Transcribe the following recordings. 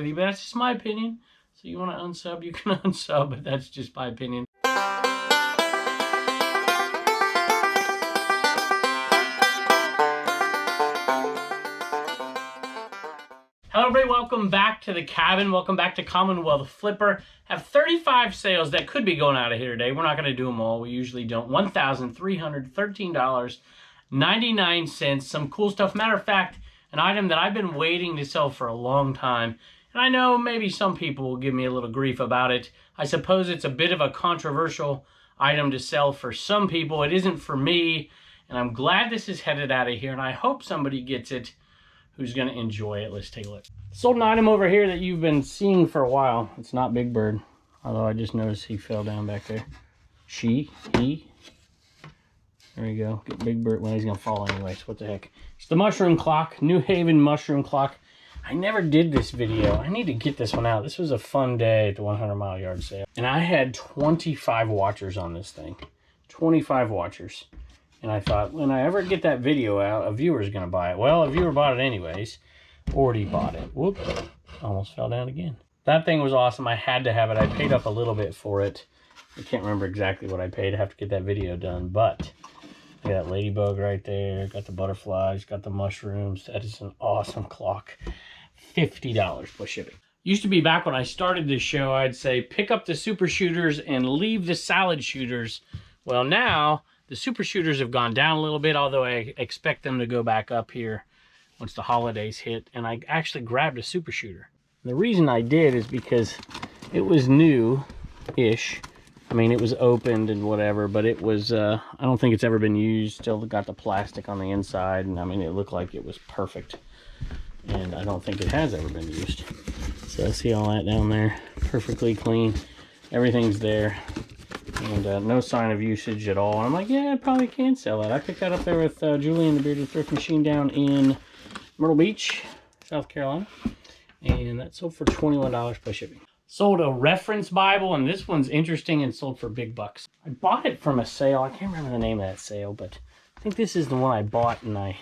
But that's just my opinion. So you want to unsub, you can unsub, but that's just my opinion. Hello everybody, welcome back to the cabin. Welcome back to Commonwealth Flipper. Have 35 sales that could be going out of here today. We're not going to do them all. We usually don't. $1,313.99. Some cool stuff. Matter of fact, an item that I've been waiting to sell for a long time. And I know maybe some people will give me a little grief about it. I suppose it's a bit of a controversial item to sell for some people. It isn't for me. And I'm glad this is headed out of here. And I hope somebody gets it who's going to enjoy it. Let's take a look. Sold an item over here that you've been seeing for a while. It's not Big Bird, although I just noticed he fell down back there. He. There you go. Get Big Bird. Well, he's going to fall anyways. What the heck? It's the mushroom clock. New Haven mushroom clock. I never did this video. I need to get this one out. This was a fun day at the 100 mile yard sale. And I had 25 watchers on this thing. 25 watchers. And I thought, when I ever get that video out, a viewer's going to buy it. Well, a viewer bought it anyways. Already bought it. Whoop. Almost fell down again. That thing was awesome. I had to have it. I paid up a little bit for it. I can't remember exactly what I paid. I have to get that video done. But, look at that ladybug right there. Got the butterflies. Got the mushrooms. That is an awesome clock. $50 plus shipping. Used to be back when I started this show, I'd say, pick up the super shooters and leave the salad shooters. Well, now the super shooters have gone down a little bit, although I expect them to go back up here once the holidays hit. And I actually grabbed a super shooter. And the reason I did is because it was new-ish. I mean, it was opened and whatever, but it was, I don't think it's ever been used. Still got the plastic on the inside, and I mean, it looked like it was perfect. And I don't think it has ever been used. So see all that down there? Perfectly clean. Everything's there. And no sign of usage at all. And I'm like, yeah, I probably can sell that. I picked that up there with Julie and the Bearded Thrift Machine down in Myrtle Beach, South Carolina. And that sold for $21 plus shipping. Sold a reference Bible, and this one's interesting and sold for big bucks. I bought it from a sale. I can't remember the name of that sale, but I think this is the one I bought, and I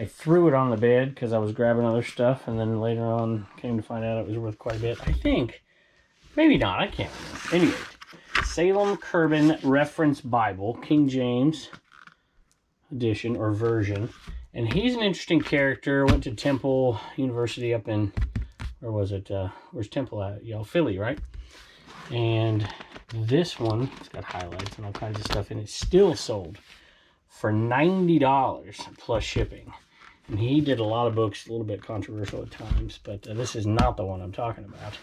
threw it on the bed because I was grabbing other stuff, and then later on came to find out it was worth quite a bit. I think. Maybe not. I can't remember. Anyway. Salem Curbin Reference Bible, King James edition or version. And he's an interesting character. Went to Temple University up in, where was it? Where's Temple at? Y'all, Philly, right? And this one, it's got highlights and all kinds of stuff, and it's still sold for $90 plus shipping. And he did a lot of books, a little bit controversial at times, but this is not the one I'm talking about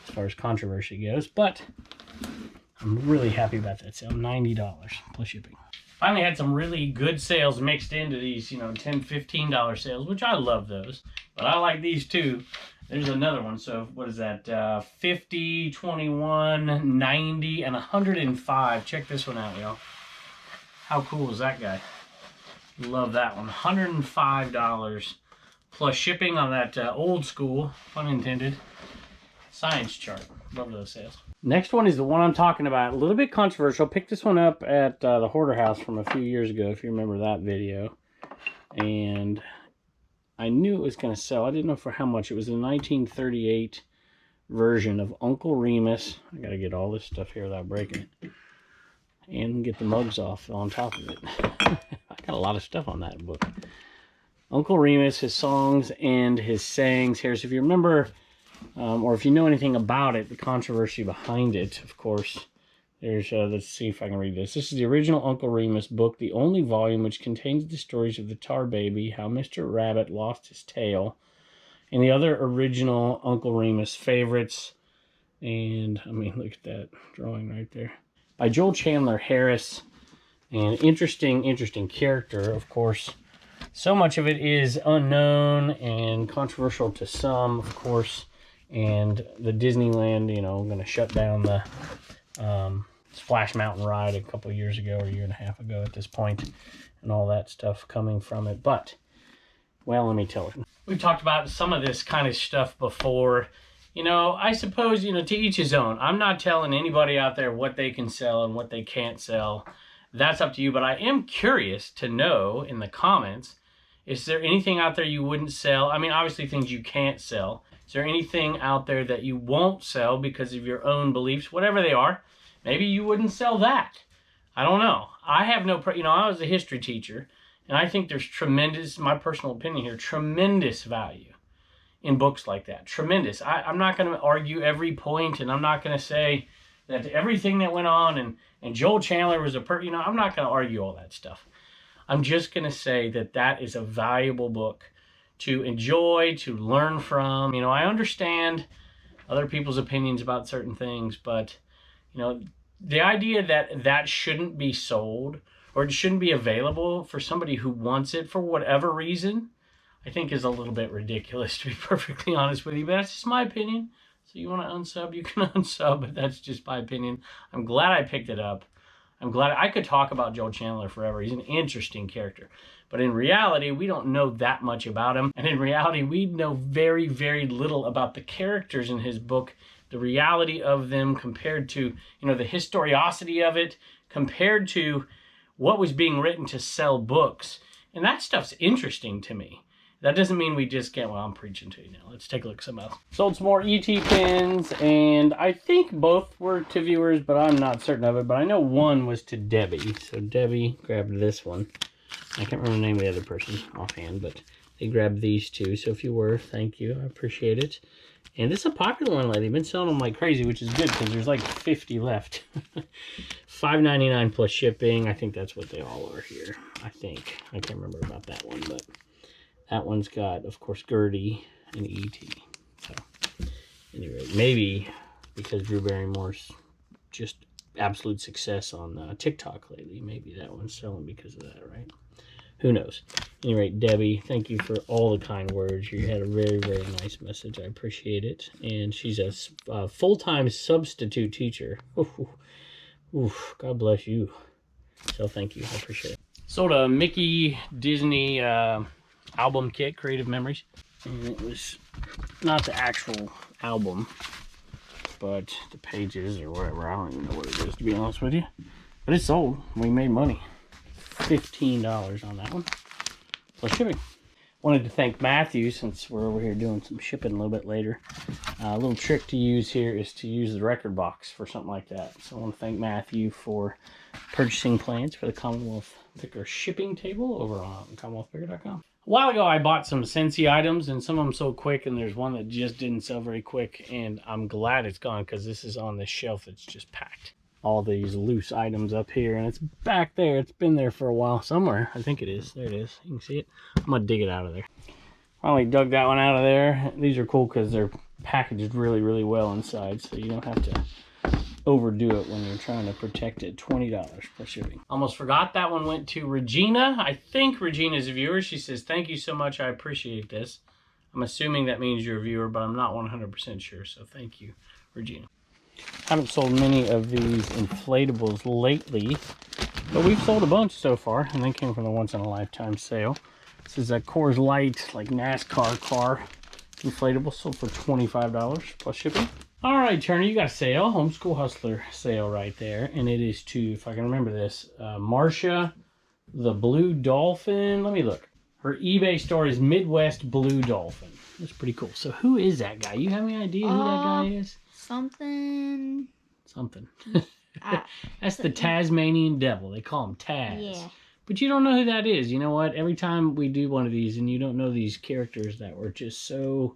as far as controversy goes. But I'm really happy about that sale. $90 plus shipping. Finally had some really good sales mixed into these, you know, $10, $15 sales, which I love those. But I like these too. There's another one. So what is that? 50, 21, 90, and 105. Check this one out, y'all. How cool is that guy? Love that one. $105 plus shipping on that old school, pun intended, science chart. Love those sales. Next one is the one I'm talking about. A little bit controversial. Picked this one up at the Hoarder House from a few years ago, if you remember that video. And I knew it was going to sell. I didn't know for how much. It was a 1938 version of Uncle Remus. I got to get all this stuff here without breaking it. And get the mugs off on top of it. I got a lot of stuff on that book. Uncle Remus, his songs and his sayings here. So if you remember, or if you know anything about it, the controversy behind it, of course, there's, let's see if I can read this. This is the original Uncle Remus book, the only volume which contains the stories of the Tar Baby, how Mr. Rabbit lost his tail, and the other original Uncle Remus favorites. And, I mean, look at that drawing right there. By Joel Chandler Harris. And interesting character, of course. So much of it is unknown and controversial to some, of course. And the Disneyland, you know, going to shut down the Splash Mountain ride a couple of years ago, or a year and a half ago at this point, and all that stuff coming from it. But, well, let me tell you. We've talked about some of this kind of stuff before. You know, I suppose, you know, to each his own. I'm not telling anybody out there what they can sell and what they can't sell. That's up to you. But I am curious to know in the comments, is there anything out there you wouldn't sell? I mean, obviously things you can't sell. Is there anything out there that you won't sell because of your own beliefs, whatever they are? Maybe you wouldn't sell that. I don't know. I have no, I was a history teacher, and I think there's tremendous, my personal opinion here, tremendous value in books like that. Tremendous. I'm not going to argue every point, and I'm not going to say that everything that went on and Joel Chandler was I'm not going to argue all that stuff. I'm just going to say that that is a valuable book to enjoy, to learn from. I understand other people's opinions about certain things, but, the idea that that shouldn't be sold or it shouldn't be available for somebody who wants it for whatever reason, I think is a little bit ridiculous, to be perfectly honest with you. But that's just my opinion. So you want to unsub, you can unsub, but that's just my opinion. I'm glad I picked it up. I'm glad I could talk about Joel Chandler forever. He's an interesting character. But in reality, we don't know that much about him. And in reality, we know very, very little about the characters in his book, the reality of them compared to, the historiosity of it, compared to what was being written to sell books. And that stuff's interesting to me. That doesn't mean we just get, I'm preaching to you now. Let's take a look at something else. Sold some more ET pins, and I think both were to viewers, but I'm not certain of it. But I know one was to Debbie. So Debbie grabbed this one. I can't remember the name of the other person offhand, but they grabbed these two. So if you were, thank you. I appreciate it. And this is a popular one lately. They've been selling them like crazy, which is good because there's like 50 left. $5.99 plus shipping. I think that's what they all are here. I think. I can't remember about that one, but that one's got, of course, Gertie and E.T. So, anyway, maybe because Drew Barrymore's just absolute success on TikTok lately, maybe that one's selling because of that, right? Who knows? Anyway, Debbie, thank you for all the kind words. You had a very, very nice message. I appreciate it. And she's a full-time substitute teacher. Oof, God bless you. So thank you. I appreciate it. Sold a Mickey Disney album kit, Creative Memories. And it was not the actual album, but the pages or whatever. I don't even know what it is, to be honest with you. But it's sold. We made money. $15 on that one, plus shipping. Wanted to thank Matthew, since we're over here doing some shipping a little bit later. A little trick to use here is to use the record box for something like that. So I want to thank Matthew for purchasing plans for the Commonwealth Picker shipping table over on CommonwealthPicker.com. A while ago, I bought some Scentsy items, and some of them sold quick, and there's one that just didn't sell very quick, and I'm glad it's gone because this is on this shelf that's just packed. All these loose items up here, and it's back there. It's been there for a while somewhere. I think it is. There it is. You can see it. I'm gonna dig it out of there. Finally dug that one out of there. These are cool because they're packaged really, really well inside, so you don't have to overdo it when you're trying to protect it. $20 plus shipping. Almost forgot that one went to Regina. I think Regina's a viewer. She says, thank you so much. I appreciate this. I'm assuming that means you're a viewer, but I'm not 100% sure, so thank you, Regina. Haven't sold many of these inflatables lately, but we've sold a bunch so far, and they came from the once-in-a-lifetime sale. This is a Coors Light, like NASCAR car inflatable, sold for $25 plus shipping. All right, Turner, you got a sale, Homeschool Hustler sale right there, and it is to, if I can remember this, Marcia the Blue Dolphin. Let me look. Her eBay store is Midwest Blue Dolphin. That's pretty cool. So who is that guy? You have any idea who that guy is? Something. That's the Tasmanian Devil. They call him Taz. Yeah. But you don't know who that is. You know what? Every time we do one of these and you don't know these characters that were just so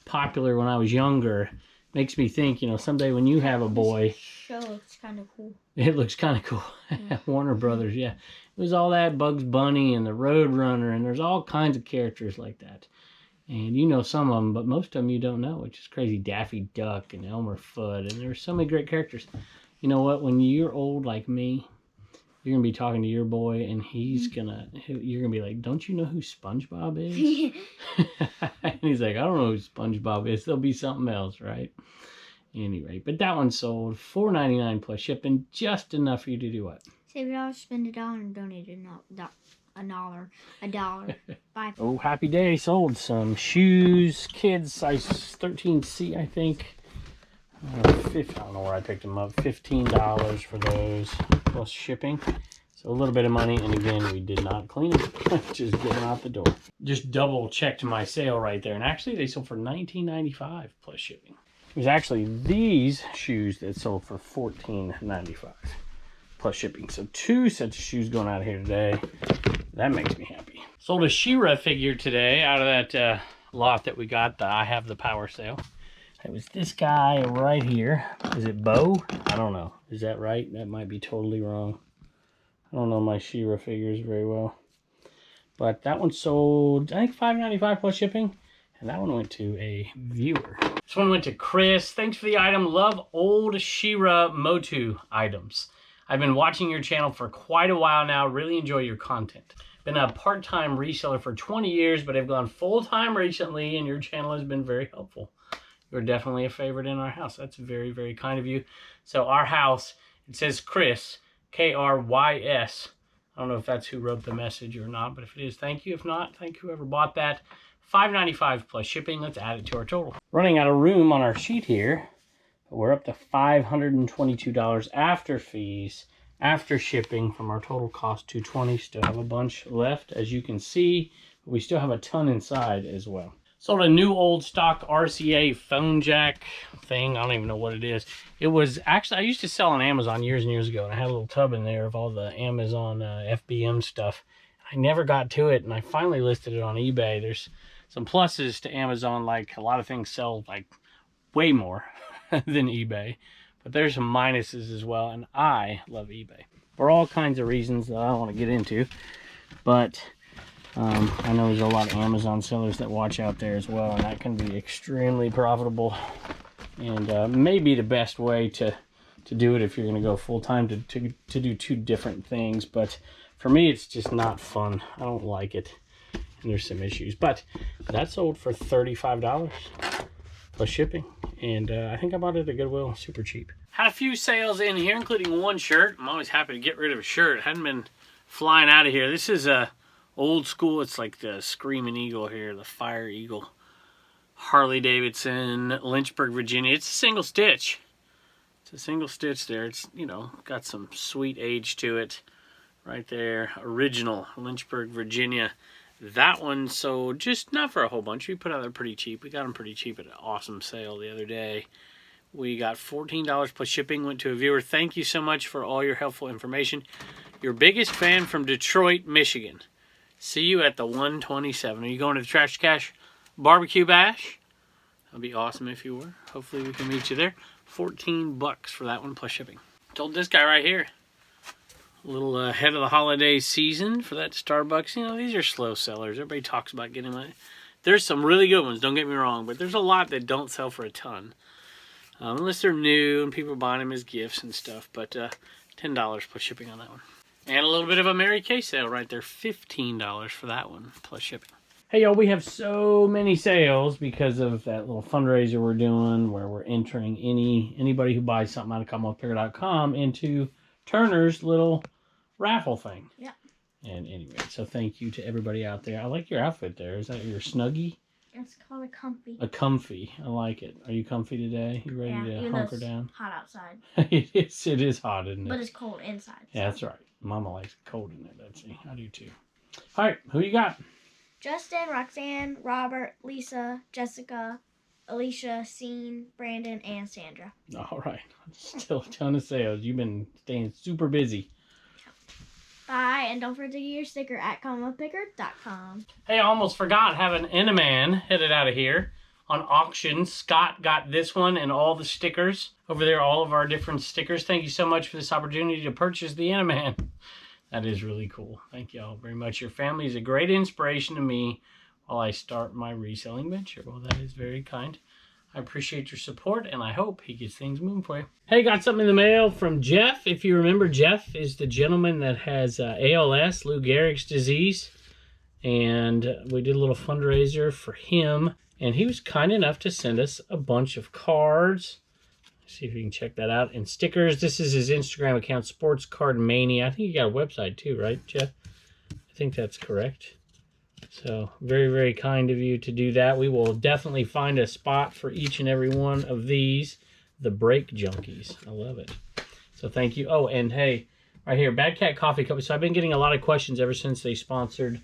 popular when I was younger, makes me think, someday when you have a boy. Show looks kind of cool. It looks kind of cool. Yeah. Warner Brothers, yeah. It was all that Bugs Bunny and the Roadrunner, and there's all kinds of characters like that. And you know some of them, but most of them you don't know, which is crazy. Daffy Duck and Elmer Fudd, and there's so many great characters. You know what? When you're old like me, you're going to be talking to your boy, and you're going to be like, don't you know who SpongeBob is? And he's like, I don't know who SpongeBob is. There'll be something else, right? Anyway, but that one sold $4.99 plus shipping, just enough for you to do what? Save $1, spend $1, and donate $1. Bye. Oh, happy day. Sold some shoes, kids, size 13C, I think. I don't know where I picked them up. $15 for those, plus shipping. So a little bit of money, and again, we did not clean them. Just getting out the door. Just double checked my sale right there, and actually they sold for $19.95 plus shipping. It was actually these shoes that sold for $14.95 plus shipping. So 2 sets of shoes going out of here today. That makes me happy. Sold a She-Ra figure today out of that lot that we got, the I Have the Power sale. It was this guy right here. Is it Bo? I don't know. Is that right? That might be totally wrong. I don't know my She-Ra figures very well. But that one sold, I think, $5.95 plus shipping. And that one went to a viewer. This one went to Chris. Thanks for the item. Love old She-Ra Motu items. I've been watching your channel for quite a while now. Really enjoy your content. Been a part-time reseller for 20 years, but I've gone full-time recently, and your channel has been very helpful. You're definitely a favorite in our house. That's very, very kind of you. So our house, it says Chris, K-R-Y-S. I don't know if that's who wrote the message or not, but if it is, thank you. If not, thank whoever bought that. $5.95 plus shipping. Let's add it to our total. Running out of room on our sheet here. We're up to $522 after fees, after shipping from our total cost $220. Still have a bunch left, as you can see. We still have a ton inside as well. Sold a new old stock RCA phone jack thing. I don't even know what it is. It was actually, I used to sell on Amazon years and years ago, and I had a little tub in there of all the Amazon FBM stuff. I never got to it, and I finally listed it on eBay. There's some pluses to Amazon, like a lot of things sell like way more than eBay, but there's some minuses as well, and I love eBay for all kinds of reasons that I don't want to get into, but I know there's a lot of Amazon sellers that watch out there as well, and that can be extremely profitable, and may be the best way to do it if you're going to go full-time to do 2 different things. But for me, it's just not fun. I don't like it, and there's some issues. But that sold for $35 plus shipping, and I think I bought it at Goodwill super cheap. Had a few sales in here, including one shirt. I'm always happy to get rid of a shirt. It hadn't been flying out of here. This is a old school. It's like the Screaming Eagle here, the Fire Eagle. Harley Davidson, Lynchburg, Virginia. It's a single stitch. It's a single stitch there. It's, you know, got some sweet age to it. Right there. Original, Lynchburg, Virginia. That one sold just not for a whole bunch. We put out there pretty cheap. We got them pretty cheap at an awesome sale the other day. We got $14 plus shipping. Went to a viewer. Thank you so much for all your helpful information. Your biggest fan from Detroit, Michigan. See you at the 127. Are you going to the Trash Cash Barbecue Bash? That'd be awesome if you were. Hopefully we can meet you there. $14 for that one plus shipping. Told this guy right here. A little ahead of the holiday season for that Starbucks. You know, these are slow sellers. Everybody talks about getting money. There's some really good ones, don't get me wrong, but there's a lot that don't sell for a ton. Unless they're new and people are buying them as gifts and stuff. But $10 plus shipping on that one. And a little bit of a Mary Kay sale right there. $15 for that one plus shipping. Hey, y'all, we have so many sales because of that little fundraiser we're doing where we're entering anybody who buys something out of CommonwealthPicker.com into Turner's little raffle thing. Yeah. And anyway, so thank you to everybody out there. I like your outfit there. Is that your Snuggie? It's called a comfy. A comfy. I like it. Are you comfy today? You ready to hunker down? Hot outside. It is hot, isn't it? But it's cold inside. Yeah, that's right. Mama likes it cold in it, doesn't she? I do too. All right, who you got? Justin, Roxanne, Robert, Lisa, Jessica, Alicia, Scene, Brandon, and Sandra. All right. Still a ton of sales. You've been staying super busy. Bye, and don't forget to get your sticker at CommonwealthPicker.com. Hey, I almost forgot having Enaman headed out of here on auction. Scott got this one and all the stickers over there, all of our different stickers. Thank you so much for this opportunity to purchase the Enaman. That is really cool. Thank you all very much. Your family is a great inspiration to me while I start my reselling venture. Well, that is very kind. I appreciate your support, and I hope he gets things moving for you. Hey, got something in the mail from Jeff. If you remember, Jeff is the gentleman that has ALS, Lou Gehrig's disease, and we did a little fundraiser for him, and he was kind enough to send us a bunch of cards. Let's see if you can check that out, and stickers. This is his Instagram account, Sports Card Mania. I think you got a website too, right, Jeff? I think that's correct. So very, very kind of you to do that. We will definitely find a spot for each and every one of these, the Break Junkies. I love it. So thank you. Oh, and hey, right here, Bad Cat Coffee Company. So I've been getting a lot of questions ever since they sponsored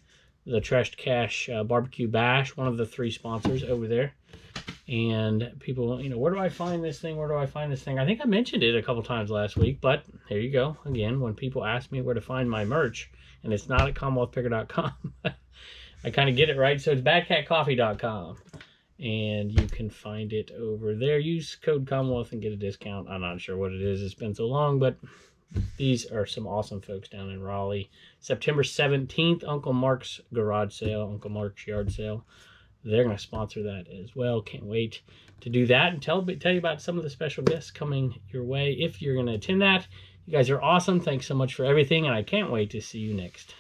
the Trashed Cash Barbecue Bash, one of the 3 sponsors over there. And people, you know, where do I find this thing? Where do I find this thing? I think I mentioned it a couple times last week, but there you go. Again, when people ask me where to find my merch, and it's not at commonwealthpicker.com, I kind of get it right. So it's badcatcoffee.com. And you can find it over there. Use code Commonwealth and get a discount. I'm not sure what it is. It's been so long, but these are some awesome folks down in Raleigh. September 17th, Uncle Mark's garage sale, Uncle Mark's yard sale. They're going to sponsor that as well. Can't wait to do that and tell you about some of the special guests coming your way if you're going to attend that. You guys are awesome. Thanks so much for everything, and I can't wait to see you next.